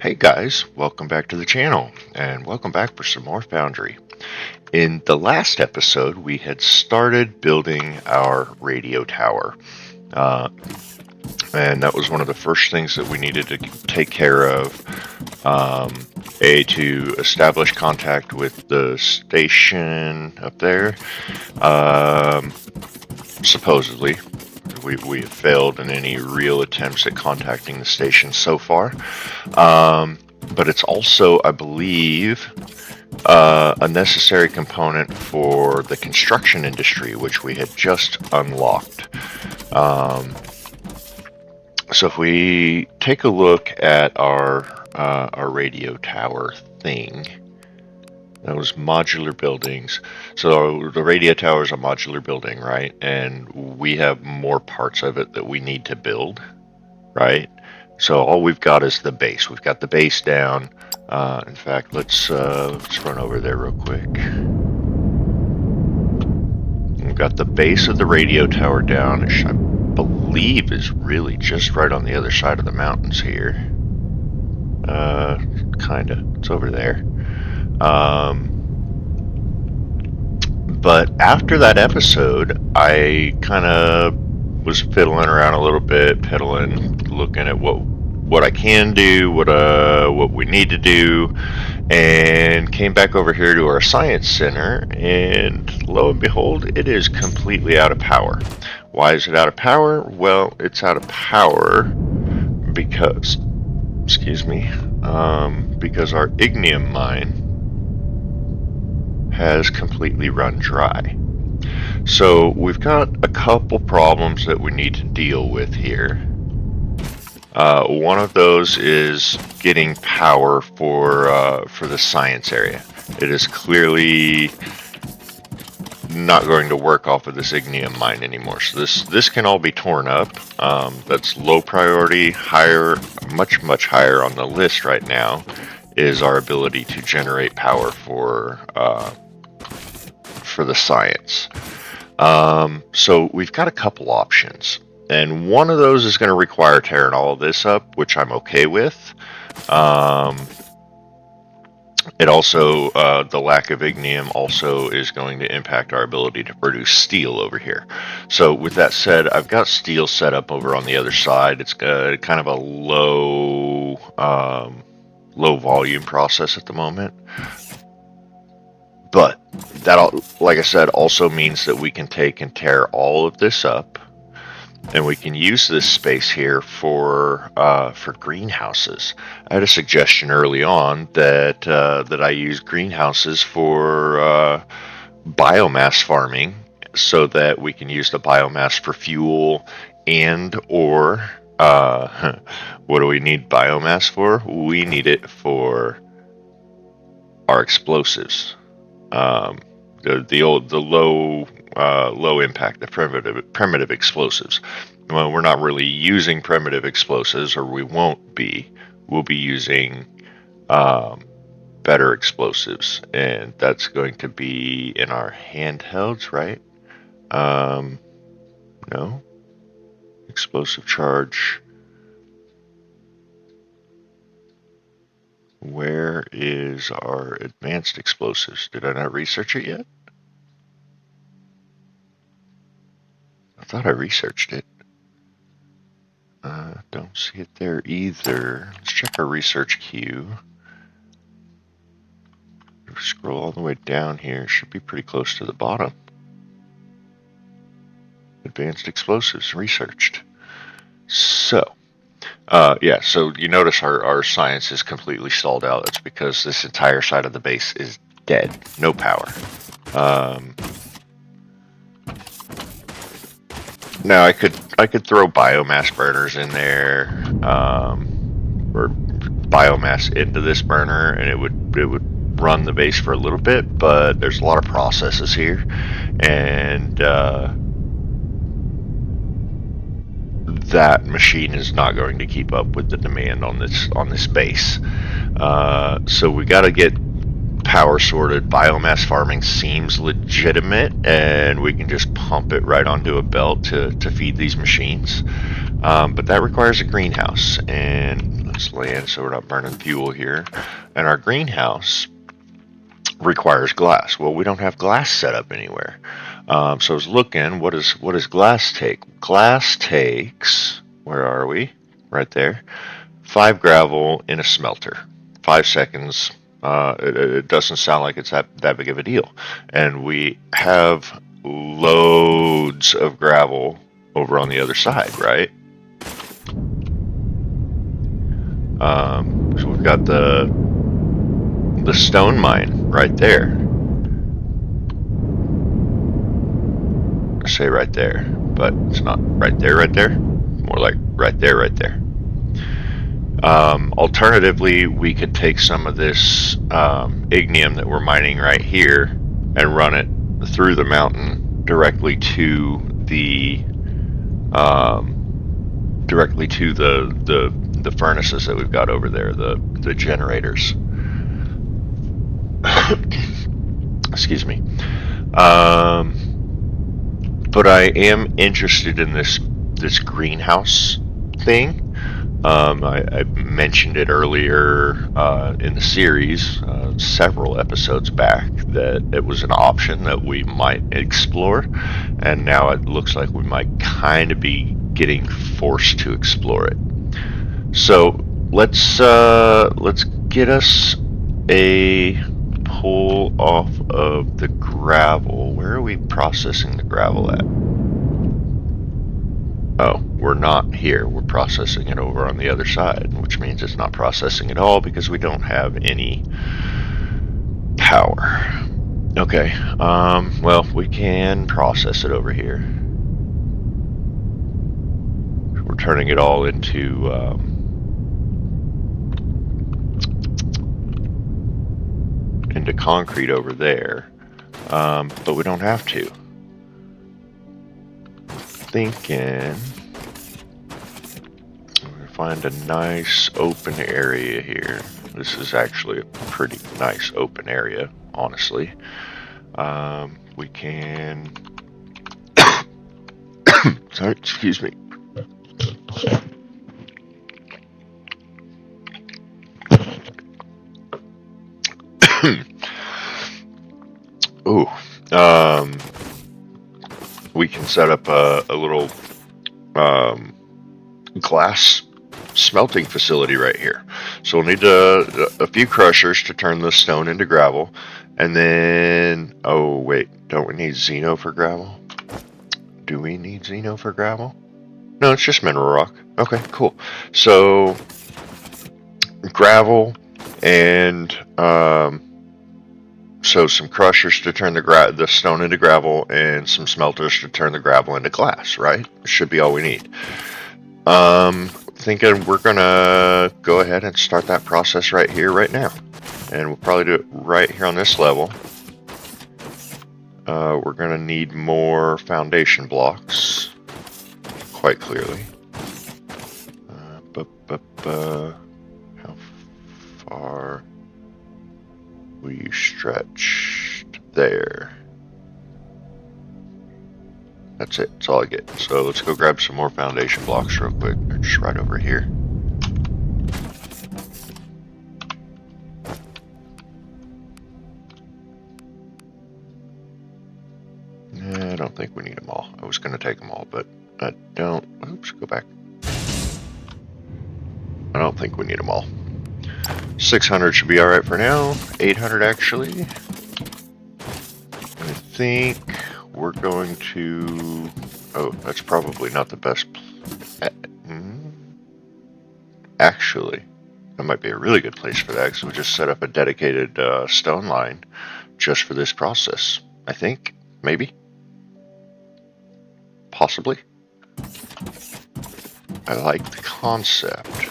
Hey guys, welcome back to the channel, and welcome back for some more Foundry. In the last episode, we had started building our radio tower, uh, and that was one of the first things that we needed to take care of. To establish contact with the station up there. Um, Supposedly, we have failed in any real attempts at contacting the station so far. But it's also, I believe, a necessary component for the construction industry, which we had just unlocked. So if we take a look at our radio tower thing, those modular buildings. So the radio tower is a modular building, right? And we have more parts of it that we need to build, right? So all we've got is the base. We've got the base down. In fact, let's run over there real quick. We've got the base of the radio tower down, which I believe is really just right on the other side of the mountains here. Kinda. It's over there. But after that episode, I kind of was fiddling around a little bit, pedaling, looking at what I can do, what we need to do, and came back over here to our science center, and lo and behold, it is completely out of power. Why is it out of power? Well, it's out of power because, because our ignium mine has completely run dry. So we've got a couple problems that we need to deal with here. One of those is getting power for the science area. It is clearly not going to work off of this ignium mine anymore. So this can all be torn up. That's low priority. Much higher on the list right now is our ability to generate power for the science. So we've got a couple options, and one of those is going to require tearing all of this up, which I'm okay with. It also, the lack of ignium also is going to impact our ability to produce steel over here. So with that said, I've got steel set up over on the other side. It's kind of a low volume process at the moment. But that, like I said, also means that we can take and tear all of this up, and we can use this space here for greenhouses. I had a suggestion early on that I use greenhouses for biomass farming, so that we can use the biomass for fuel or what do we need biomass for? We need it for our explosives. The low impact, the primitive explosives. Well, we're not really using primitive explosives, or we won't be. We'll be using better explosives, and that's going to be in our handhelds, right? No. Explosive charge. Where is our advanced explosives? Did I not research it yet? I thought I researched it. Don't see it there either. Let's check our research queue. If we scroll all the way down here, should be pretty close to the bottom. Advanced explosives researched. So, yeah, so you notice our science is completely stalled out. That's because this entire side of the base is dead. No power. Now I could throw biomass burners in there, or biomass into this burner, and it would run the base for a little bit. But there's a lot of processes here, and that machine is not going to keep up with the demand on this base. So we got to get power sorted. Biomass farming seems legitimate, and we can just pump it right onto a belt to feed these machines. But that requires a greenhouse, and let's land so we're not burning fuel here. And our greenhouse requires glass. Well, we don't have glass set up anywhere. So I was looking, what does glass take? Glass takes, where are we? Right there. 5 gravel in a smelter. 5 seconds. It doesn't sound like it's that big of a deal. And we have loads of gravel over on the other side, right? So we've got the stone mine right there. I say right there, but it's not right there. More like right there. Alternatively, we could take some of this ignium that we're mining right here and run it through the mountain directly to the furnaces that we've got over there, the generators. Excuse me. But I am interested in this greenhouse thing. I mentioned it earlier in the series, several episodes back, that it was an option that we might explore, and now it looks like we might kind of be getting forced to explore it. So let's get us a pull off of the gravel. Where are we processing the gravel at? Oh, we're not here. We're processing it over on the other side, which means it's not processing at all because we don't have any power. Okay, well, we can process it over here. We're turning it all into concrete over there, but we don't have to. Thinking we're gonna find a nice open area here. This is actually a pretty nice open area, honestly. We can sorry, excuse me. Ooh, we can set up a little glass smelting facility right here. So we'll need a few crushers to turn the stone into gravel, and then, oh wait, don't we need Xeno for gravel? Do we need Xeno for gravel? No, it's just mineral rock. Okay, cool. So gravel and so some crushers to turn the stone into gravel, and some smelters to turn the gravel into glass, right? Should be all we need. Thinking we're gonna go ahead and start that process right here, right now. And we'll probably do it right here on this level. We're gonna need more foundation blocks, quite clearly. How far we stretched there? That's it. That's all I get. So let's go grab some more foundation blocks real quick. They're just right over here. I don't think we need them all. I was going to take them all, but I don't. Oops, go back. I don't think we need them all. 600 should be alright for now. 800 actually. I think we're going to... Oh, that's probably not the best... Actually, that might be a really good place for that, because we'll just set up a dedicated stone line just for this process. I think. Maybe. Possibly. I like the concept.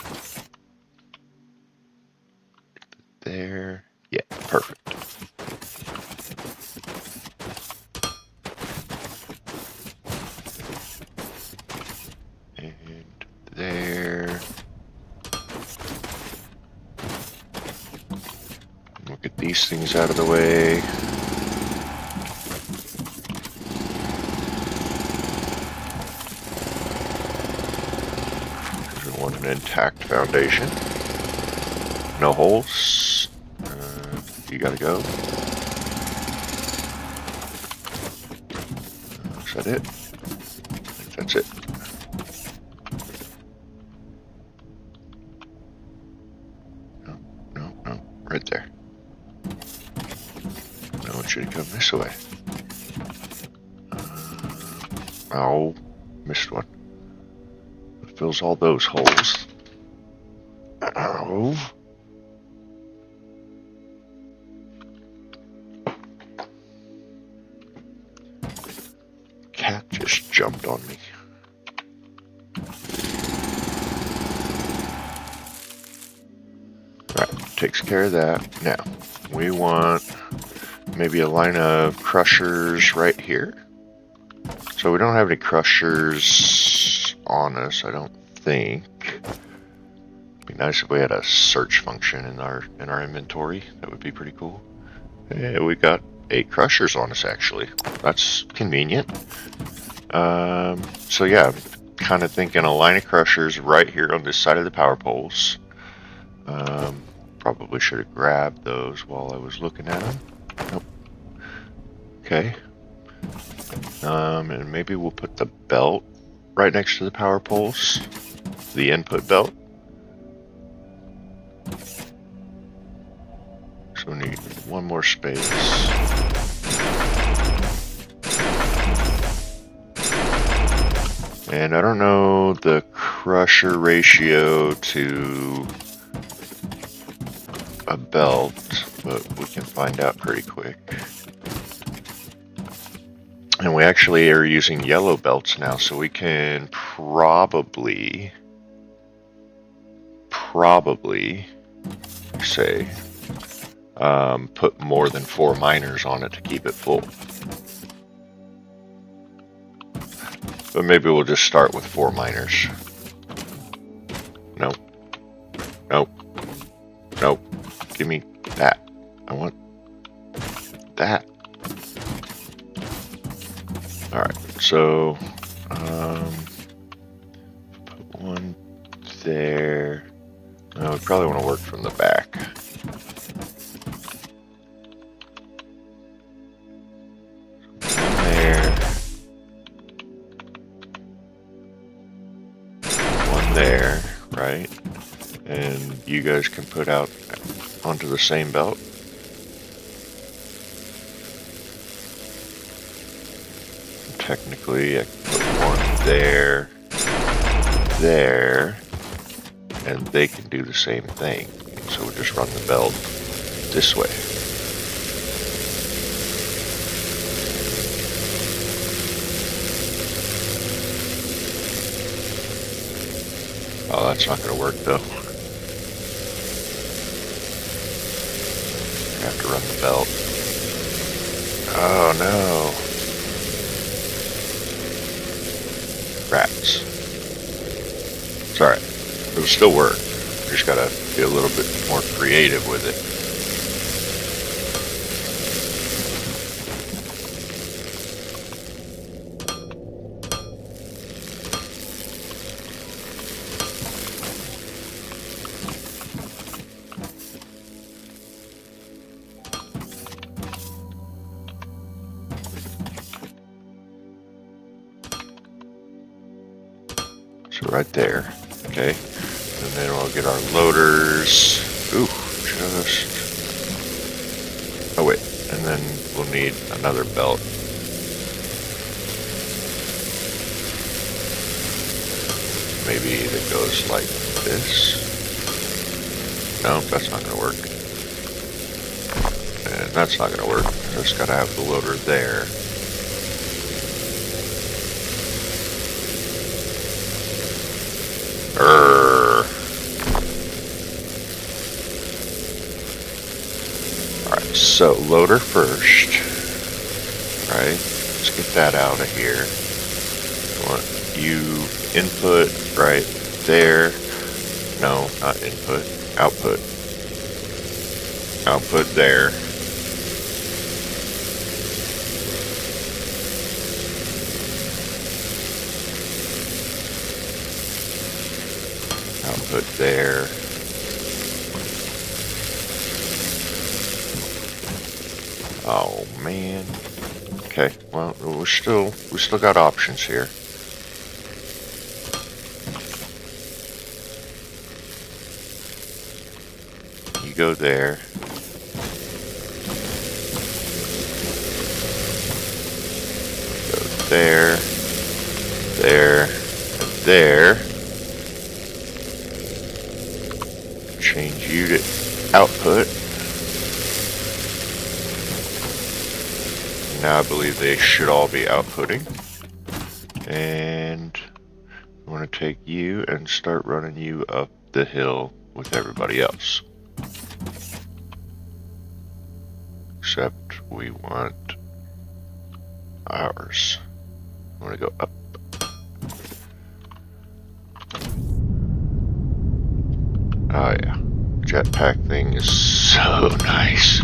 There. Yeah, perfect. And there. We'll get these things out of the way. want an intact foundation. No holes. You gotta go. Is that it? I think that's it. No. Right there. No, it should come this way. Oh, missed one. It fills all those holes. Oh. Cat just jumped on me. Alright, takes care of that. Now, we want maybe a line of crushers right here. So we don't have any crushers on us, I don't think. It'd be nice if we had a search function in our inventory. That would be pretty cool. Yeah, we got 8 crushers on us actually. That's convenient. So yeah, I'm kind of thinking a line of crushers right here on this side of the power poles. Probably should have grabbed those while I was looking at them. Nope. Okay. And maybe we'll put the belt right next to the power poles. The input belt. So we need one more space. And I don't know the crusher ratio to a belt, but we can find out pretty quick. And we actually are using yellow belts now, so we can probably say put more than 4 miners on it to keep it full. But maybe we'll just start with 4 miners. Nope. Give me that. I want that. Alright, so put one there. No, we probably want to work from the back. One there, right? And you guys can put out onto the same belt. Technically, I can put one there, and they can do the same thing. So we'll just run the belt this way. Oh, that's not going to work though. I have to run the belt. Oh no. Rats. It's alright. It'll still work. You just gotta be a little bit more creative with it. Right there, okay, and then we'll get our loaders. Ooh, just, oh wait, and then we'll need another belt. Maybe that goes like this. No, that's not gonna work, and that's not gonna work. Just gotta have the loader there. Alright, so loader first. Right? Let's get that out of here. I want you input right there. No, not input. Output. Output there. output there. Oh man. Okay, well we still got options here. You go there. Go there. There. And there. Change you to output. Now I believe they should all be outputting. And I want to take you and start running you up the hill with everybody else. Except we want ours. I want to go up. Oh yeah, jetpack thing is so nice.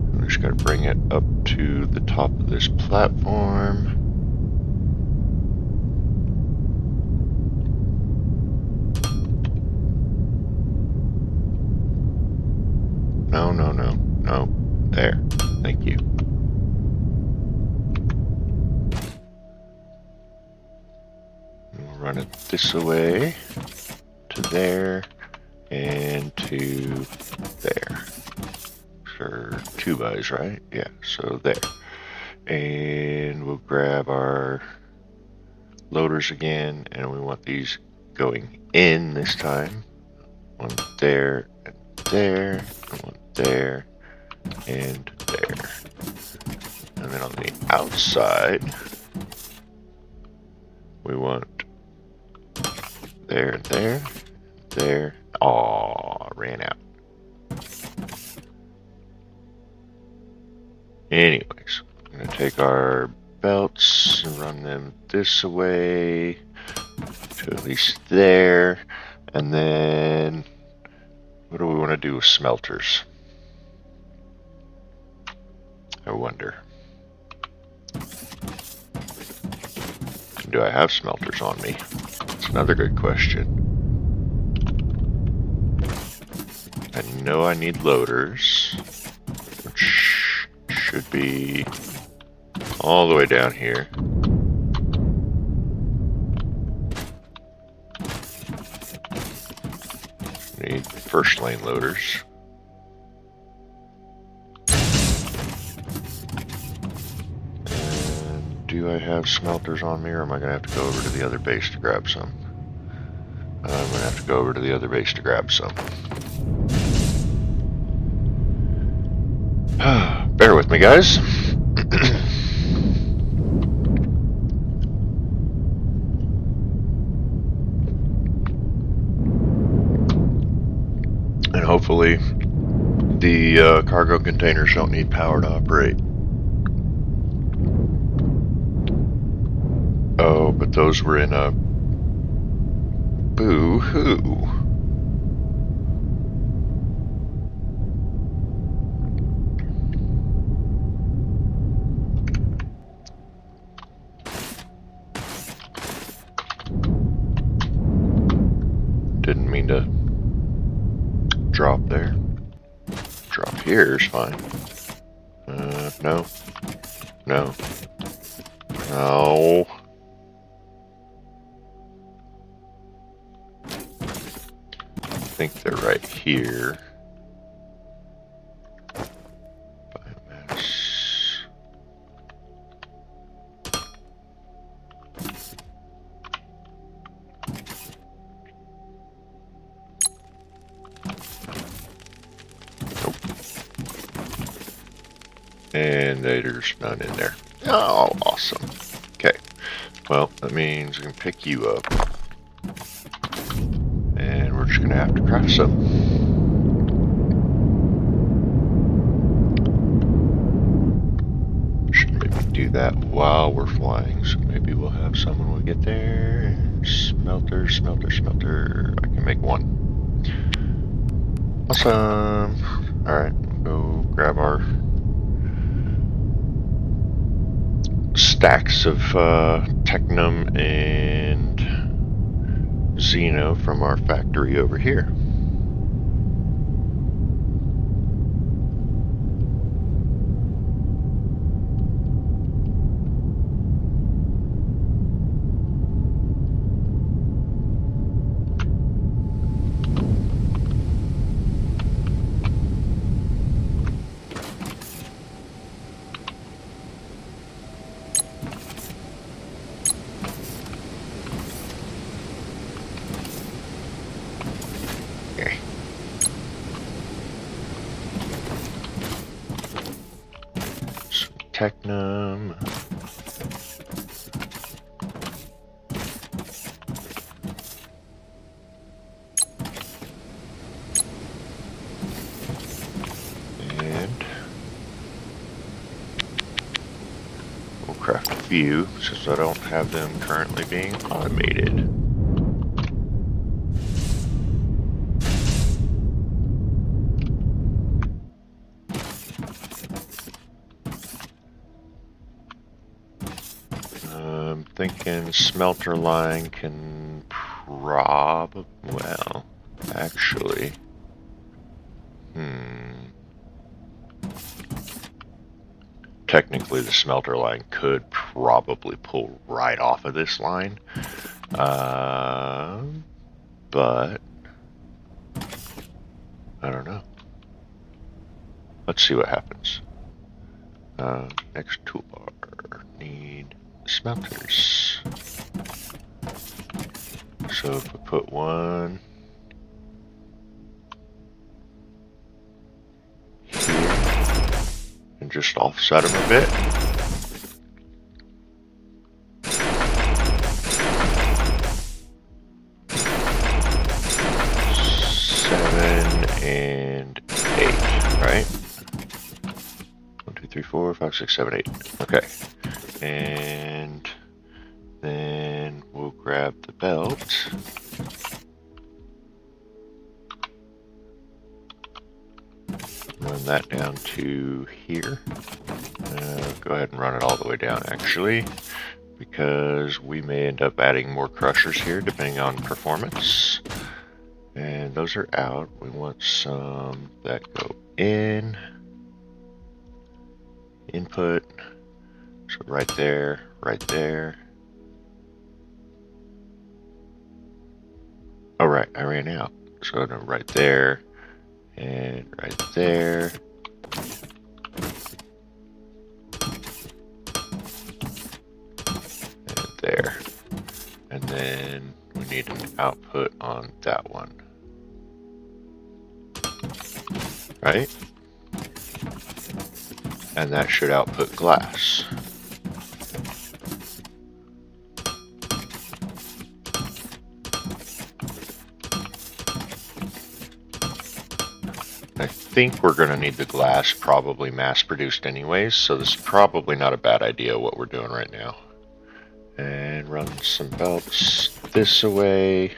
I'm just going to bring it up to the top of this platform. No. There. Thank you. We'll run it this way to there and to there. For 2 bys, right? Yeah, so there. And we'll grab our loaders again, and we want these going in this time. One there and there, one there and there. And then on the outside, we want there and there, there. Aw, ran out. Anyways, I'm going to take our belts and run them this way to at least there. And then, what do we want to do with smelters? I wonder. Do I have smelters on me? That's another good question. I know I need loaders, which should be all the way down here. Need first lane loaders. And do I have smelters on me, or am I going to have to go over to the other base to grab some? I'm going to have to go over to the other base to grab some. Bear with me, guys. And hopefully the cargo containers don't need power to operate. Oh, but those were in a boo-hoo. Didn't mean to drop there. Drop here is fine. No. No. No. I think they're right here. Biomass. Nope. And there's none in there. Oh, awesome. Okay. Well, that means we can pick you up. And we're just going to have to craft some. Should maybe do that while we're flying. So maybe we'll have some when we get there. Smelter, smelter, smelter. I can make one. Awesome. Alright, go grab our stacks of Technum and Xeno from our factory over here. Okay. Some Technum. And we'll craft a few since I don't have them currently being automated. I'm thinking smelter line can well, actually, technically the smelter line could probably pull right off of this line, but I don't know. Let's see what happens. Next toolbar, need smelters. So if we put one here and just offset them a bit. Seven and 8, right? 1, 2, 3, 4, 5, 6, 7, 8. Okay. And then we'll grab the belt. Run that down to here. Go ahead and run it all the way down, actually, because we may end up adding more crushers here depending on performance. And those are out. We want some that go in. Input. So right there, right there. Oh, right, I ran out. So no, right there, and right there. And there. And then we need an output on that one. Right? And that should output glass. I think we're going to need the glass probably mass produced anyways, so this is probably not a bad idea what we're doing right now. And run some belts this way,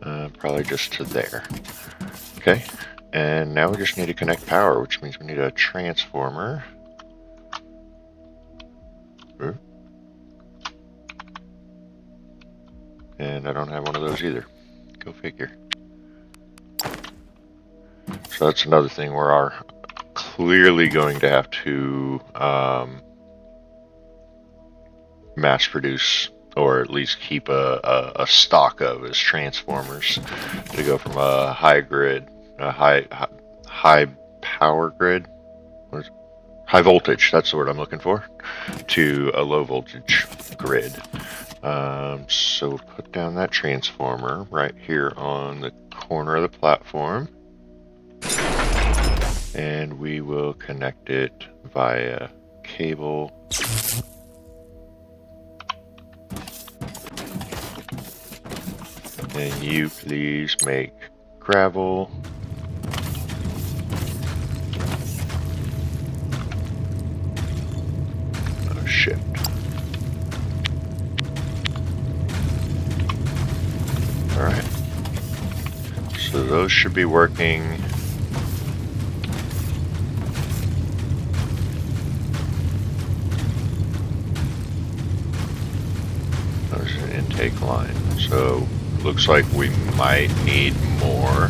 probably just to there. Okay, and now we just need to connect power, which means we need a transformer. And I don't have one of those either. Go figure. So that's another thing we are clearly going to have to mass produce, or at least keep a stock of, as transformers to go from a high grid, a high power grid, high voltage, that's the word I'm looking for, to a low voltage grid. So we'll put down that transformer right here on the corner of the platform, and we will connect it via cable. And you please make gravel. Oh shit. Alright. So So those should be working. There's an intake line. So looks like we might need more.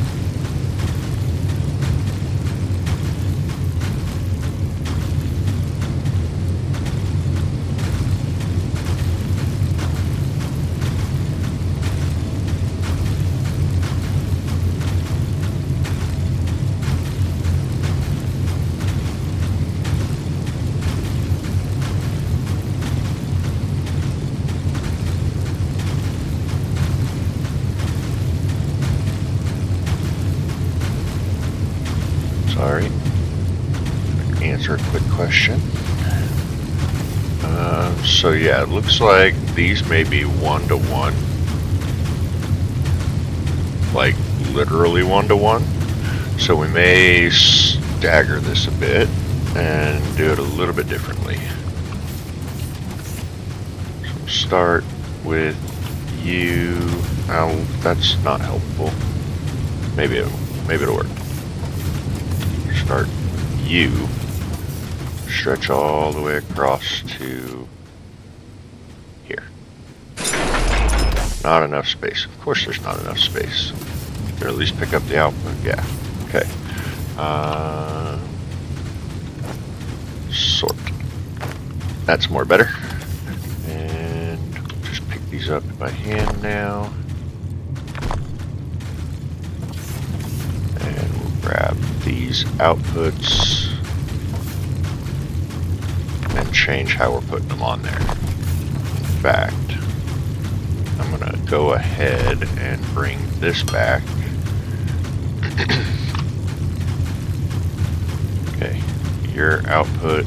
Sorry. Answer a quick question. So yeah, it looks like these may be 1-to-1. Like literally 1-to-1. So we may stagger this a bit and do it a little bit differently. So we'll start with you. Oh, that's not helpful. Maybe it'll work. Start you, stretch all the way across to here. Not enough space. Of course there's not enough space. Or at least pick up the output. Yeah. Okay. Sort. That's more better. And just pick these up by hand now. And we'll grab these outputs and change how we're putting them on there. In fact, I'm gonna go ahead and bring this back. Okay, your output,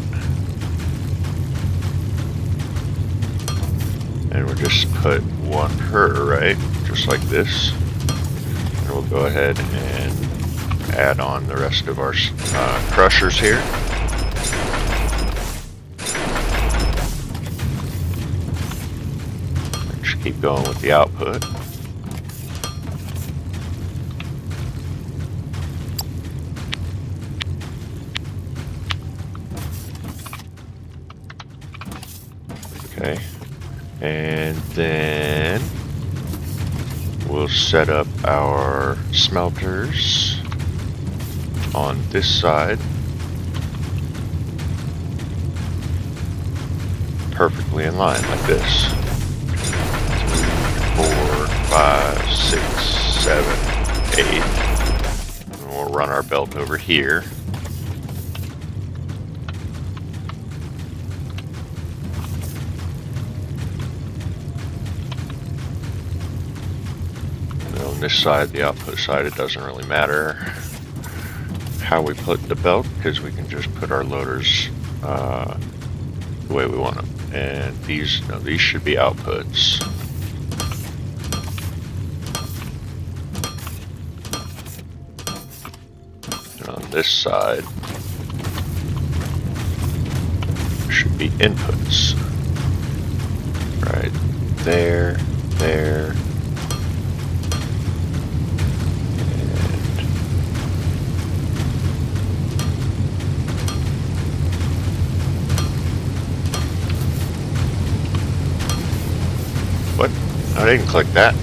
and we'll just put one per, right? Just like this. And we'll go ahead and add on the rest of our crushers here. Just keep going with the output. Okay, and then we'll set up our smelters on this side perfectly in line like this. 3, 4, 5, 6, 7, 8. And we'll run our belt over here. And on this side, the output side, it doesn't really matter how we put the belt, because we can just put our loaders the way we want them. And these should be outputs. And on this side should be inputs. Right there, there. What? I didn't click that.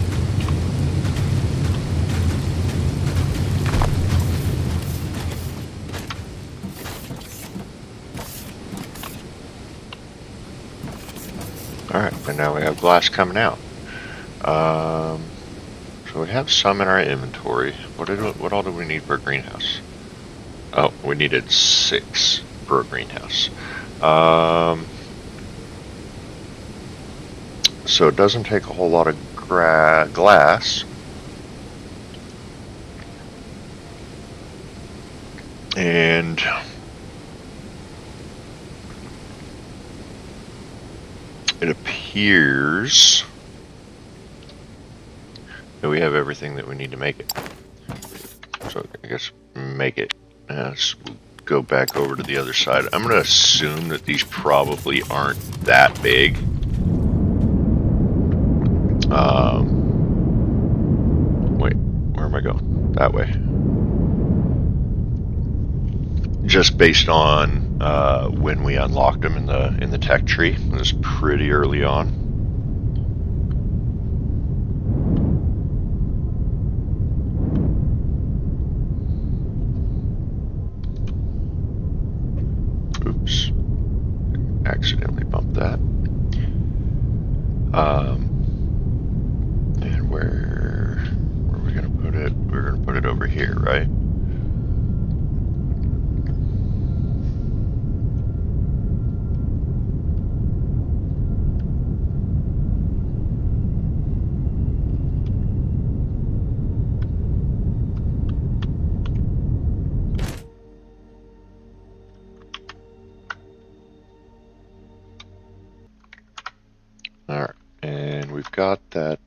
Alright, and now we have glass coming out. So we have some in our inventory. What all do we need for a greenhouse? Oh, we needed 6 for a greenhouse. So it doesn't take a whole lot of glass. And it appears that we have everything that we need to make it. So I guess make it. Let's go back over to the other side. I'm going to assume that these probably aren't that big. Wait, where am I going? that way. Just based on when we unlocked them in the tech tree. It was pretty early on. Oops. Accidentally bumped that. And where are we going to put it? We're going to put it over here, right? Alright, and we've got that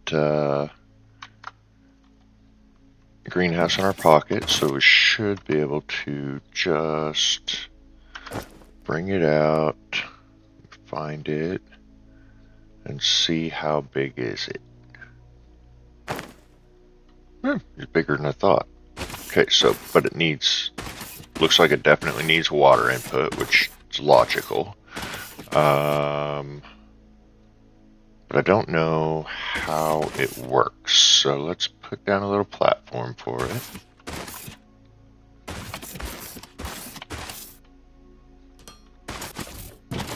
greenhouse in our pocket, so we should be able to just bring it out, find it, and see how big is it. It's bigger than I thought. Okay, so, but it needs, looks like it definitely needs water input, which is logical. But I don't know how it works, so let's put down a little platform for it.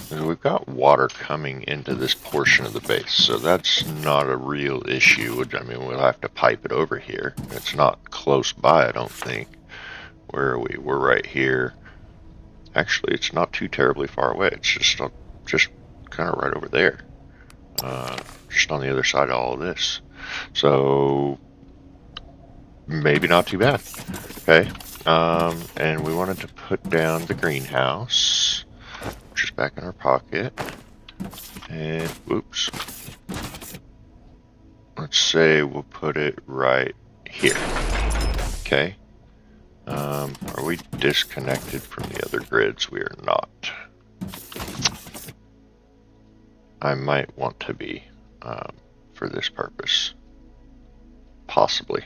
So we've got water coming into this portion of the base, so that's not a real issue. I mean, we'll have to pipe it over here. It's not close by, I don't think. Where are we? We're right here. Actually, it's not too terribly far away. It's just kind of right over there. Just on the other side of all of this. So maybe not too bad. Okay. And we wanted to put down the greenhouse, which is back in our pocket. And whoops. Let's say we'll put it right here. Okay. Are we disconnected from the other grids? We are not. I might want to be for this purpose. Possibly.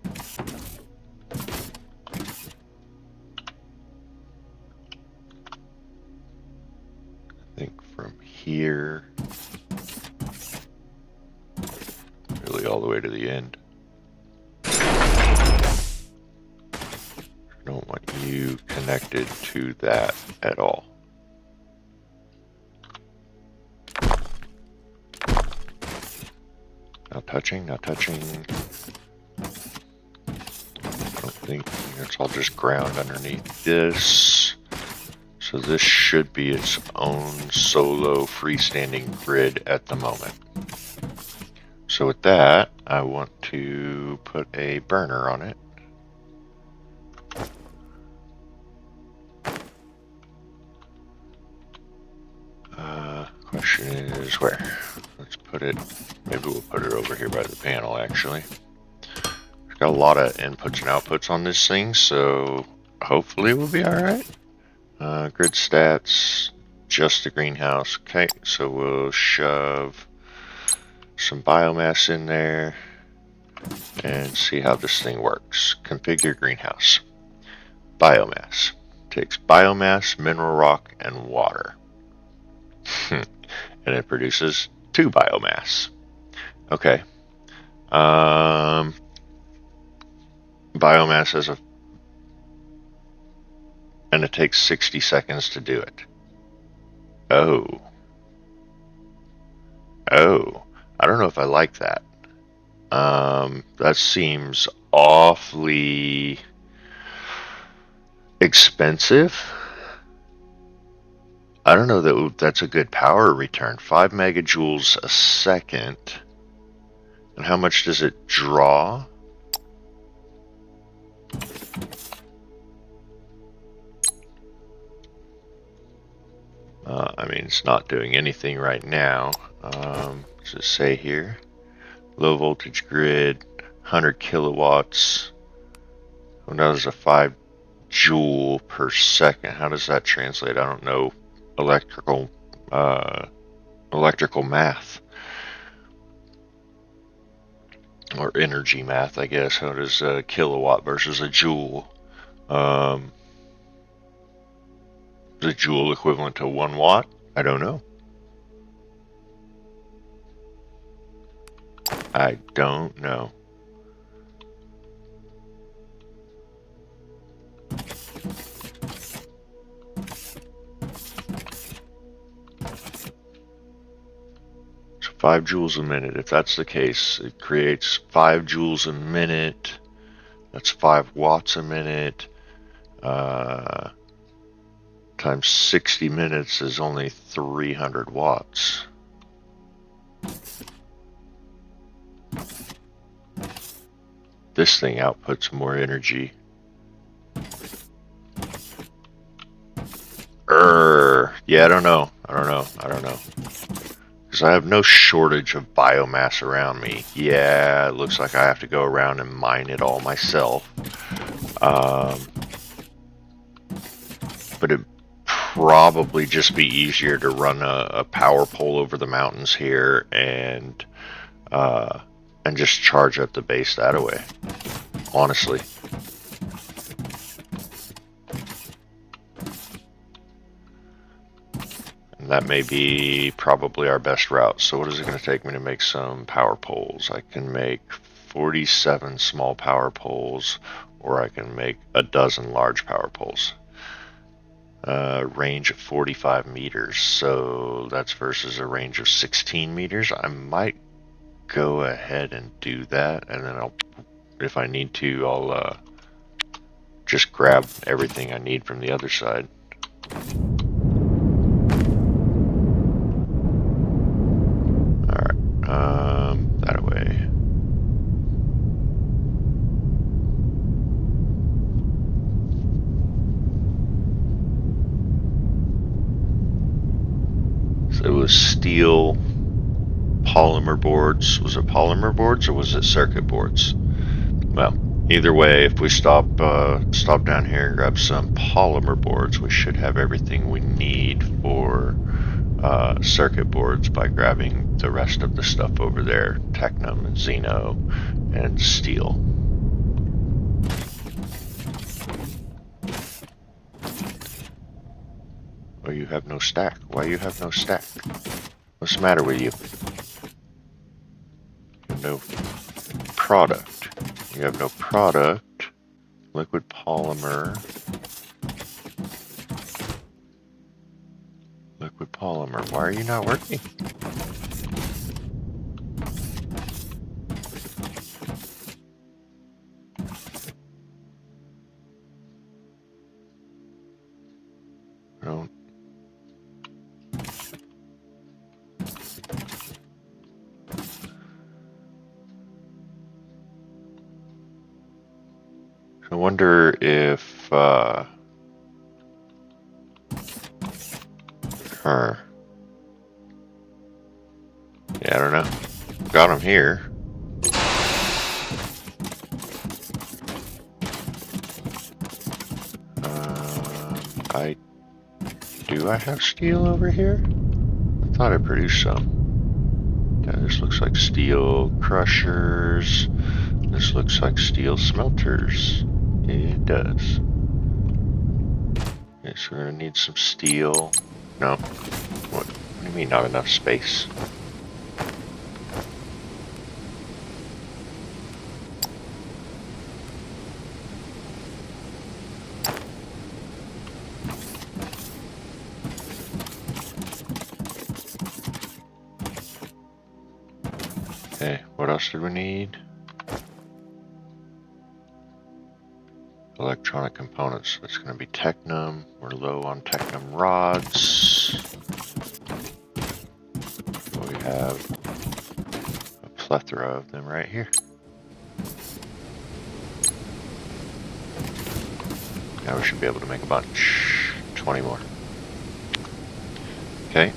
I think from here, really all the way to the end. I don't want you connected to that at all. Not touching, not touching. I don't think it's all just ground underneath this. So this should be its own solo freestanding grid at the moment. So with that, I want to put a burner on it. Question is where? Let's put it, maybe we'll put it over here by the panel actually. We've got a lot of inputs and outputs on this thing, so hopefully we'll be alright. Grid stats, just the greenhouse. Okay, so we'll shove some biomass in there and see how this thing works. Configure greenhouse. Biomass. Takes biomass, mineral rock, and water. And it produces 2 biomass. Okay. Biomass has a... and it takes 60 seconds to do it. Oh. Oh. I don't know if I like that. That seems awfully expensive. I don't know that that's a good power return. 5 megajoules a second. And how much does it draw? I mean, it's not doing anything right now. Does it say here? Low voltage grid, 100 kilowatts. Well, now there's a 5 joule per second. How does that translate? I don't know electrical math. or energy math, I guess. How does a kilowatt versus a joule? Um, is a joule equivalent to 1 watt? I don't know. I don't know. So 5 joules a minute. If that's the case, it creates 5 joules a minute. That's 5 watts a minute. Times 60 minutes is only 300 watts. This thing outputs more energy. Yeah, I don't know. Because I have no shortage of biomass around me. Yeah, it looks like I have to go around and mine it all myself. But it'd probably just be easier to run a power pole over the mountains here and just charge up the base that way. Honestly. And that may be probably our best route. So what is it going to take me to make some power poles? I can make 47 small power poles, or I can make a dozen large power poles. Range of 45 meters, so that's versus a range of 16 meters. I might go ahead and do that, and then if I need to, I'll just grab everything I need from the other side. Alright, that away. So it was steel polymer boards. Was it polymer boards or was it circuit boards? Well, either way, if we stop down here and grab some polymer boards, we should have everything we need for circuit boards by grabbing the rest of the stuff over there: technum and xeno and steel. Oh, you have no stack. Why you have no stack? What's the matter with you? You have no product. You have no product. Liquid polymer. Liquid polymer. Why are you not working? No. I wonder if her. Yeah, I don't know. Got him here. I have steel over here? I thought I produced some. Yeah, this looks like steel crushers. This looks like steel smelters. It does. Okay, so we're gonna need some steel. No. What do you mean not enough space? Okay, what else did we need? Electronic components. That's going to be technum. We're low on technum rods. We have a plethora of them right here. Now we should be able to make a bunch. 20 more. Okay.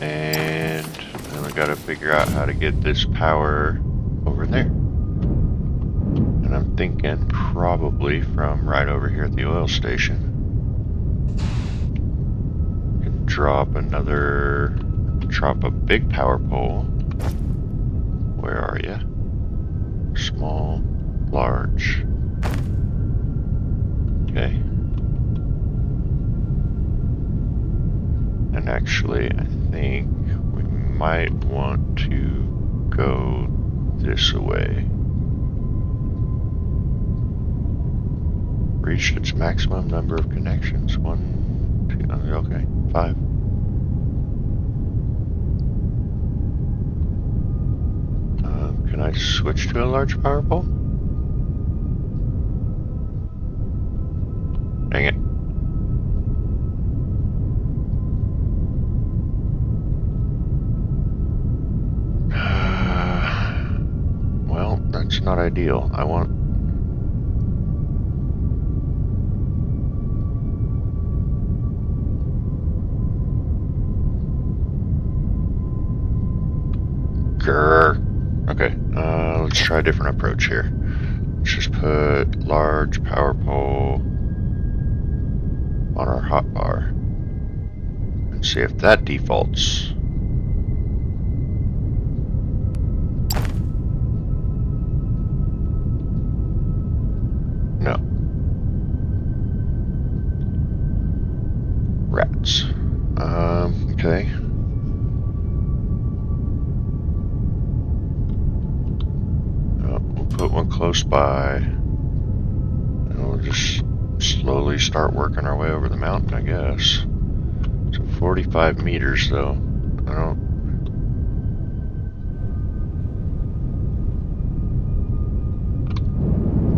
And then we got to figure out how to get this power over there. And I'm thinking probably from right over here at the oil station. We can drop a big power pole. Where are you? small, large. Okay. And actually, I think we might want to go this way. Reached its maximum number of connections. 1, 2, okay, 5. Can I switch to a large power pole? Dang it. Well, that's not ideal. I want... Grrr. Okay, let's try a different approach here. Let's just put large power pole on our hotbar and see if that defaults. No. Rats. Okay. We'll put one close by, and we'll just slowly start working our way over the mountain, I guess. So 45 meters, though. I don't...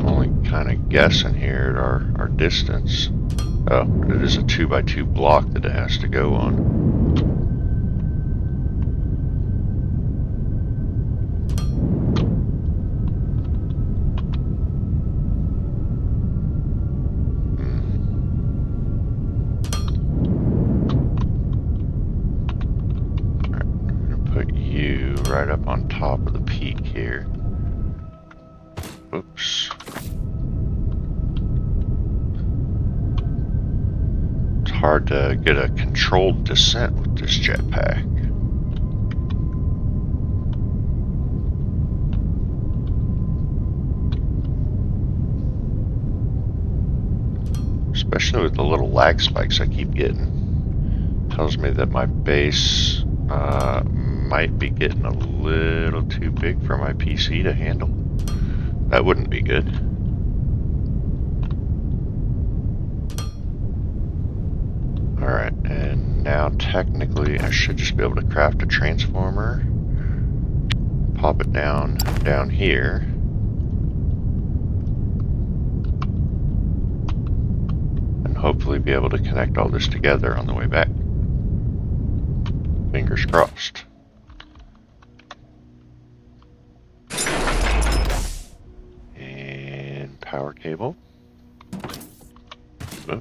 I'm only kind of guessing here at our distance. Oh, but it is a 2x2 block that it has to go on. Right up on top of the peak here. Oops. It's hard to get a controlled descent with this jetpack. Especially with the little lag spikes I keep getting. Tells me that my base might be getting a little too big for my PC to handle. That wouldn't be good. Alright, and now technically I should just be able to craft a transformer, pop it down here, and hopefully be able to connect all this together on the way back. Fingers crossed. And power cable. Oh.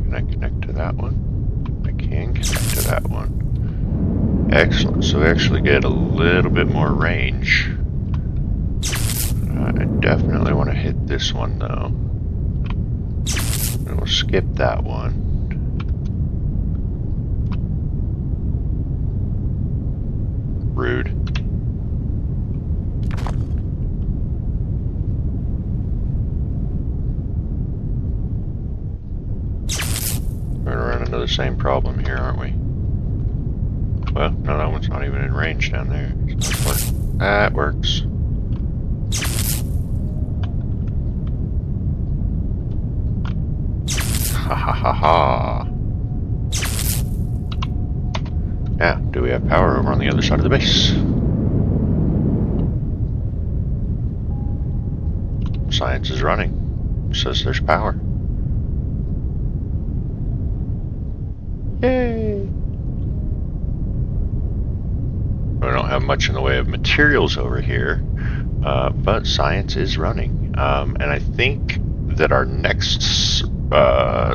Can I connect to that one? Connect to that one. Excellent. So we actually get a little bit more range. I definitely want to hit this one though. And we'll skip that one. Rude. We're gonna run into the same problem here, aren't we? Well, no, that one's not even in range down there. That works. Ha ha ha ha. Now, do we have power over on the other side of the base? Science is running. It says there's power. Yay! We don't have much in the way of materials over here, but science is running. And I think that our next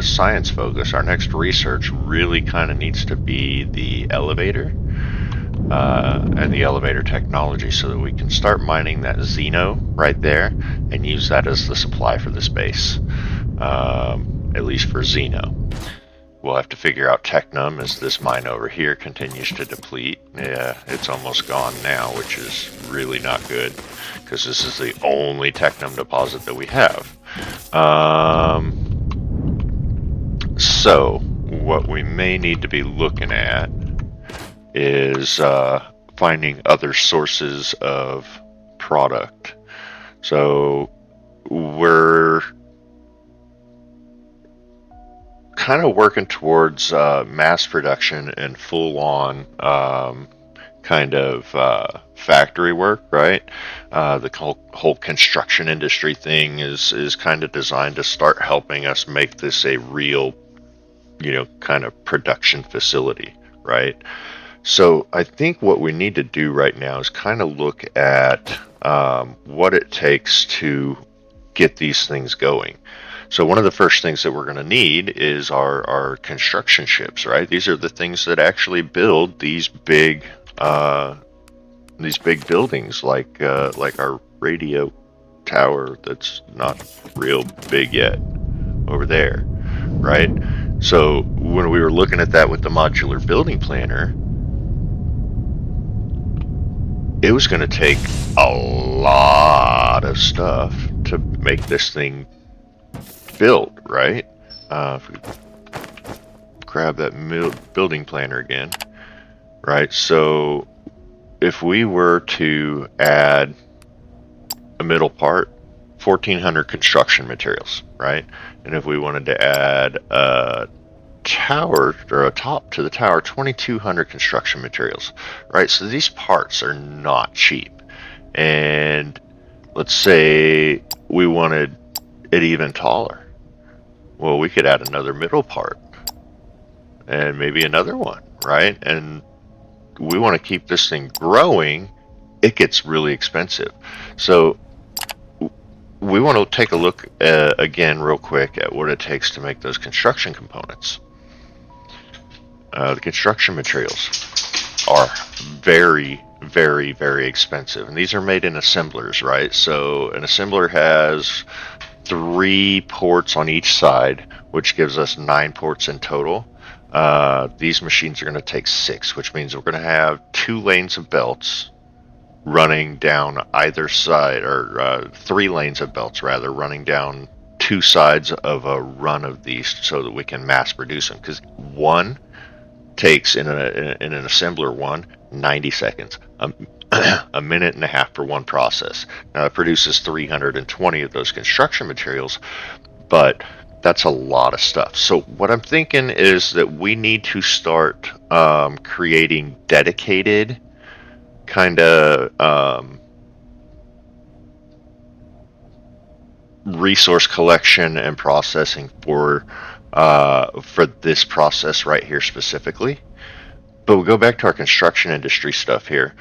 science focus, our next research really kind of needs to be the elevator. and the elevator technology so that we can start mining that Xeno right there and use that as the supply for this base, at least for Xeno. We'll have to figure out Technum as this mine over here continues to deplete. Yeah, it's almost gone now, which is really not good because this is the only Technum deposit that we have. So what we may need to be looking at is finding other sources of product. So we're kind of working towards mass production and full-on kind of factory work, right? The whole construction industry thing is kind of designed to start helping us make this a real, kind of production facility, right? So I think what we need to do right now is kind of look at what it takes to get these things going. So one of the first things that we're going to need is our construction ships, right? These are the things that actually build these big buildings, like our radio tower that's not real big yet over there, right? So when we were looking at that with the modular building planner, it was going to take a lot of stuff to make this thing built, right? If we grab that building planner again, right? So if we were to add a middle part, 1,400 construction materials, right? And if we wanted to add a tower or a top to the tower, 2,200 construction materials, right? So these parts are not cheap. And let's say we wanted it even taller. Well, we could add another middle part and maybe another one, right? And we want to keep this thing growing. It gets really expensive. So we want to take a look again real quick at what it takes to make those construction components. The construction materials are very, very, very expensive. And these are made in assemblers, right? So an assembler has 3 ports on each side, which gives us 9 ports in total. These machines are going to take 6, which means we're going to have 2 lanes of belts running down either side, or 3 lanes of belts rather, running down 2 sides of a run of these so that we can mass produce them. Because one takes in an assembler 90 seconds. A minute and a half for one process. Now it produces 320 of those construction materials, but that's a lot of stuff. So what I'm thinking is that we need to start creating dedicated kind of resource collection and processing for this process right here specifically. But we'll go back to our construction industry stuff here.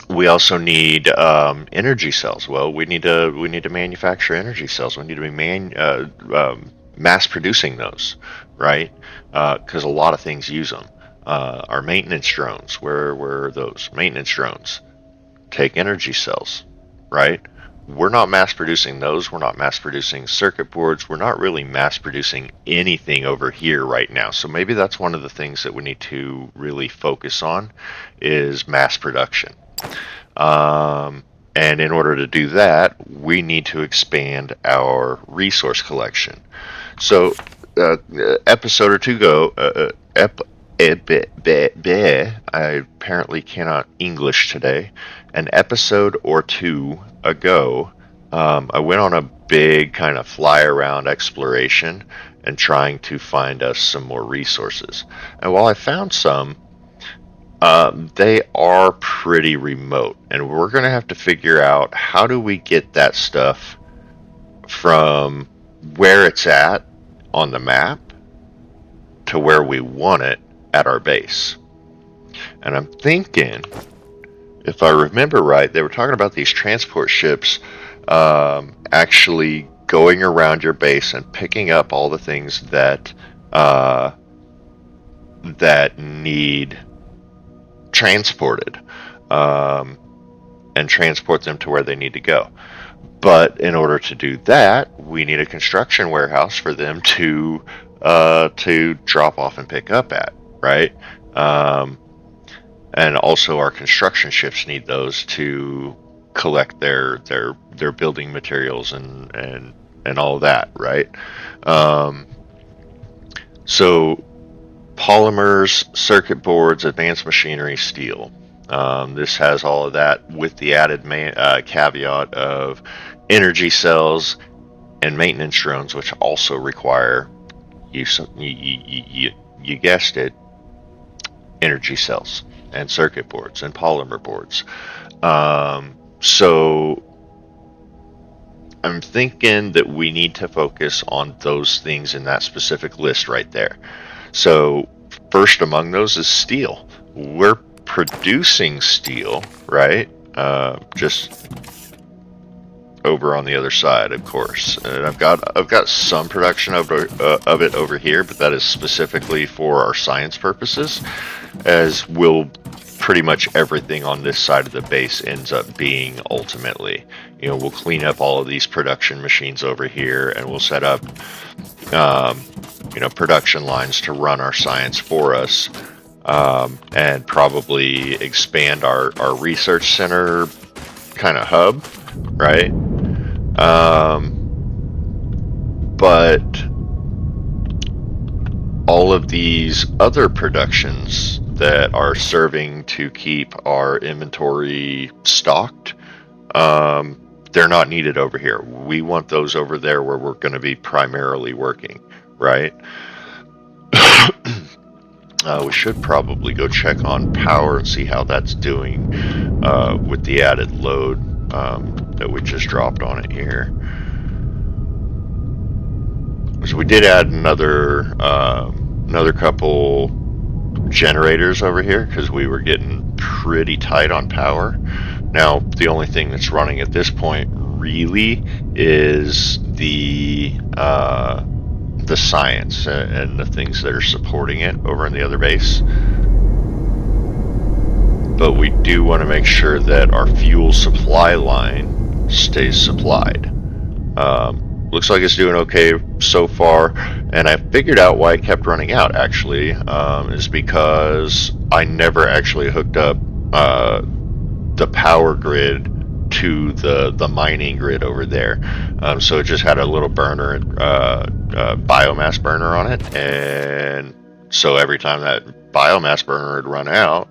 We also need energy cells. Well, we need to manufacture energy cells. We need to be mass producing those, right? Because a lot of things use them. Our maintenance drones, where are those? Maintenance drones take energy cells, right? We're not mass producing those. We're not mass producing circuit boards. We're not really mass producing anything over here right now. So maybe that's one of the things that we need to really focus on is mass production. And in order to do that, we need to expand our resource collection. So, episode or two ago, I apparently cannot English today. An episode or two ago, I went on a big kind of fly around exploration and trying to find us some more resources. And while I found some, they are pretty remote, and we're going to have to figure out how do we get that stuff from where it's at on the map to where we want it at our base. And I'm thinking, if I remember right, they were talking about these transport ships actually going around your base and picking up all the things that need transported, and transport them to where they need to go. But in order to do that, we need a construction warehouse for them to drop off and pick up at, right? And also our construction ships need those to collect their building materials and all of that, right? So polymers, circuit boards, advanced machinery, steel. This has all of that with the added caveat of energy cells and maintenance drones, which also require, you guessed it, energy cells and circuit boards and polymer boards. So I'm thinking that we need to focus on those things in that specific list right there. So first among those is steel. We're producing steel, right? Just over on the other side, of course. And I've got some production of it over here, but that is specifically for our science purposes, as will pretty much everything on this side of the base ends up being ultimately. We'll clean up all of these production machines over here, and we'll set up production lines to run our science for us, and probably expand our research center kind of hub, right? But all of these other productions that are serving to keep our inventory stocked, they're not needed over here. We want those over there where we're going to be primarily working, right? We should probably go check on power and see how that's doing with the added load that we just dropped on it here. So we did add another couple generators over here because we were getting pretty tight on power. Now the only thing that's running at this point really is the science and the things that are supporting it over in the other base. But we do want to make sure that our fuel supply line stays supplied. Looks like it's doing okay so far, and I figured out why it kept running out, actually, is because I never actually hooked up the power grid to the mining grid over there. So it just had a little burner, biomass burner on it, and so every time that biomass burner would run out,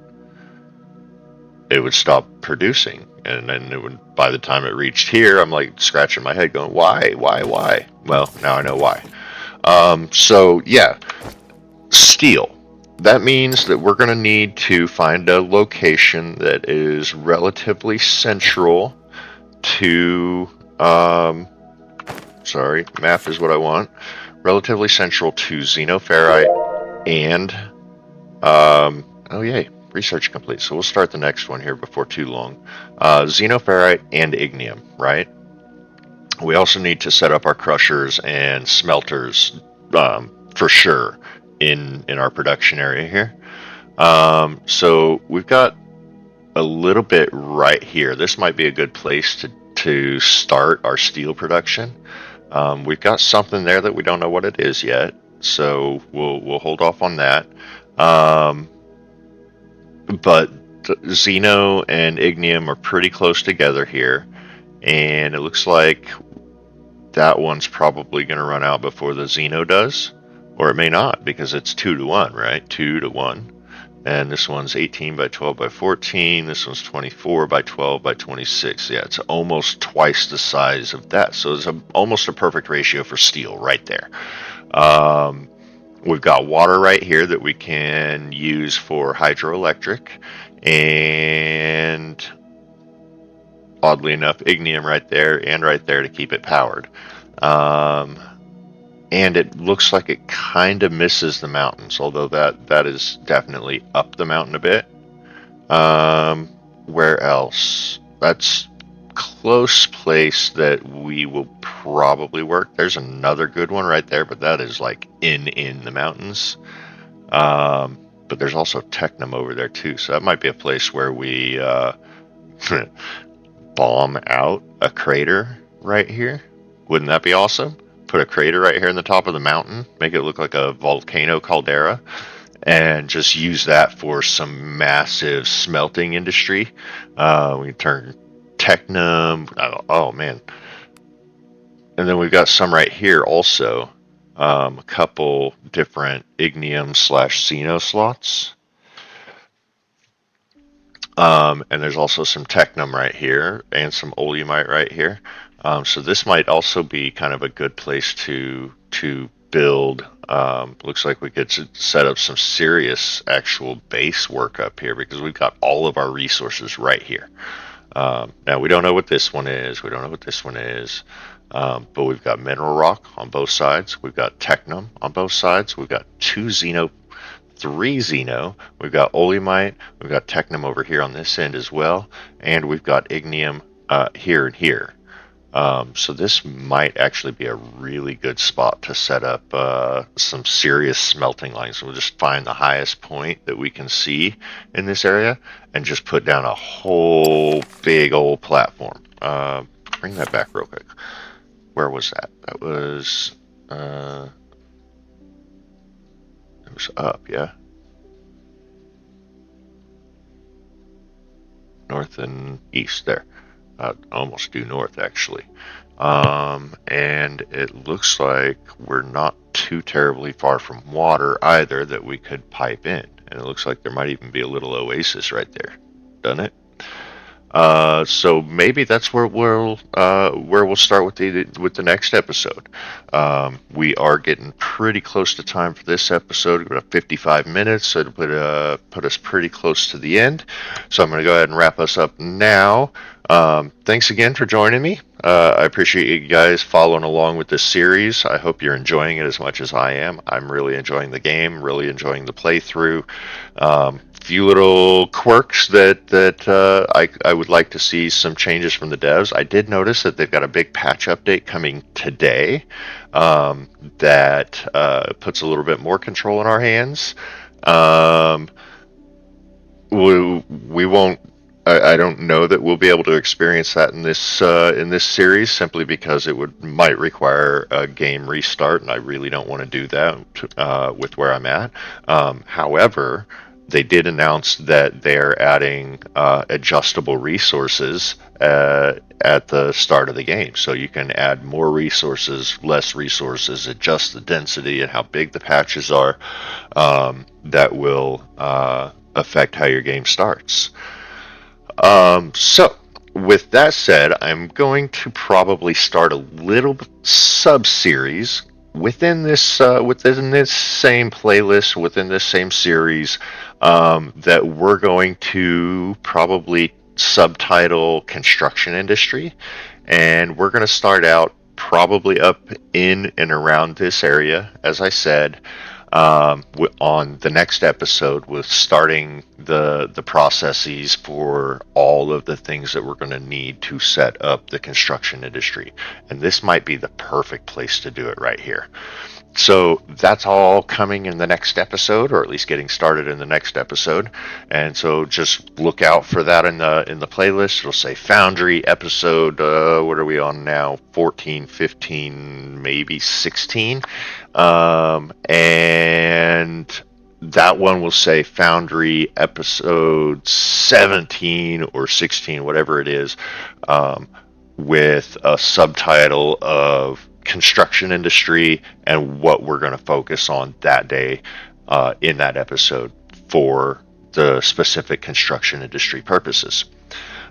it would stop producing. And then it would, by the time it reached here, I'm like scratching my head going, why? Well, now I know why. So yeah, steel. That means that we're going to need to find a location that is relatively central to, sorry, map is what I want. Relatively central to xenoferrite and, oh yay. Research complete. So we'll start the next one here before too long. Xenoferrite and ignium, right? We also need to set up our crushers and smelters for sure in our production area here. So we've got a little bit right here. This might be a good place to start our steel production. We've got something there that we don't know what it is yet, so we'll hold off on that. But Xeno and Ignium are pretty close together here, and it looks like that one's probably going to run out before the Xeno does, or it may not, because it's 2 to 1, right? 2 to 1. And this one's 18 by 12 by 14. This one's 24 by 12 by 26. Yeah, it's almost twice the size of that. So it's almost a perfect ratio for steel right there. We've got water right here that we can use for hydroelectric, and oddly enough, ignium right there and right there to keep it powered. And it looks like it kind of misses the mountains, although that is definitely up the mountain a bit. Where else? That's close place that we will probably work. There's another good one right there, but that is like in the mountains. But but there's also Technum over there too, so that might be a place where we bomb out a crater right here. Wouldn't that be awesome? Put a crater right here in the top of the mountain, make it look like a volcano caldera, and just use that for some massive smelting industry. We turn Technum. Oh man. And then we've got some right here also. A couple different ignium/xeno slots. And there's also some technum right here and some oleumite right here. So this might also be kind of a good place to build. Looks like we could set up some serious actual base work up here because we've got all of our resources right here. Now we don't know what this one is. We don't know what this one is. But we've got mineral rock on both sides. We've got technum on both sides. We've got 2 xeno, 3 xeno. We've got oleumite. We've got technum over here on this end as well. And we've got ignium here and here. So this might actually be a really good spot to set up some serious smelting lines. We'll just find the highest point that we can see in this area and just put down a whole big old platform. Bring that back real quick. Where was that? That was it was up, yeah. North and east there. Almost due north actually. And it looks like we're not too terribly far from water either that we could pipe in. And it looks like there might even be a little oasis right there. Doesn't it? So maybe that's where we'll start with the next episode. We are getting pretty close to time for this episode. We've got 55 minutes, so it'll put us pretty close to the end. So I'm going to go ahead and wrap us up now. Thanks again for joining me. I appreciate you guys following along with this series. I hope you're enjoying it as much as I am. I'm really enjoying the game, really enjoying the playthrough. Few little quirks that I would like to see some changes from the devs. I did notice that they've got a big patch update coming today that puts a little bit more control in our hands. We won't. I don't know that we'll be able to experience that in this series simply because it might require a game restart, and I really don't want to do that with where I'm at. However, they did announce that they're adding adjustable resources at the start of the game. So you can add more resources, less resources, adjust the density and how big the patches are. That will affect how your game starts. So with that said, I'm going to probably start a little sub-series within this same playlist, within this same series, that we're going to probably subtitle construction industry, and we're going to start out probably up in and around this area, as I said, on the next episode with starting the processes for all of the things that we're going to need to set up the construction industry. And this might be the perfect place to do it right here. So that's all coming in the next episode, or at least getting started in the next episode. And so just look out for that in the playlist. It'll say Foundry episode, what are we on now? 14, 15, maybe 16. And that one will say Foundry episode 17 or 16, whatever it is, with a subtitle of construction industry and what we're going to focus on that day in that episode for the specific construction industry purposes.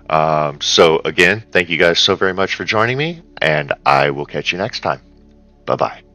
So again, thank you guys so very much for joining me, and I will catch you next time. Bye-bye.